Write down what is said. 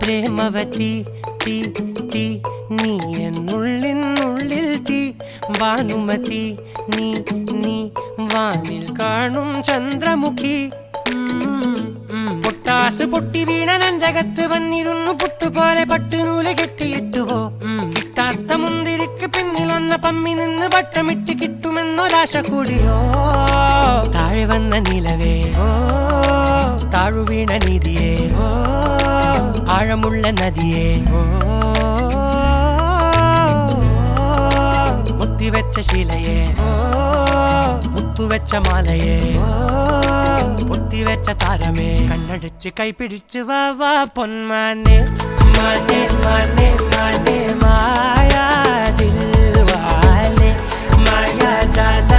പ്രേമവതി തീ തീ നീ എന്നുള്ളിൽ തീ ഭാനുമതി നീ നീ വാനിൽ കാണും ചന്ദ്രമുഖി പൊട്ടാസ് പൊട്ടി വീണ നഞ്ചകത്ത് വന്നിരുന്നു പുട്ടുപോലെ പട്ടുനൂല് കെട്ടിയിട്ടുവോ കിട്ടാത്ത മുന്തിരിക്ക് പിന്നിലൊന്ന പമ്മി നിന്ന് വട്ടമിട്ട് കിട്ടുമെന്നൊരാശ കൂടിയോ താഴെ വന്ന നിലവേ ഓ താഴു വീണ നിധിയേ ഓ ആഴമുള്ള നദിയേ ഓ കൊത്തിവെച്ച ശിലയേ ഓ മുത്തുവെച്ച മാലയേ പൊത്തിവെച്ച താരമേ കണ്ണടിച്ച് കൈപിടിച്ച് വാ വാ പൊന്മാനെ മാനെ മാനെ മാനെ മായാ ദിൽവാലെ മായാ ജാല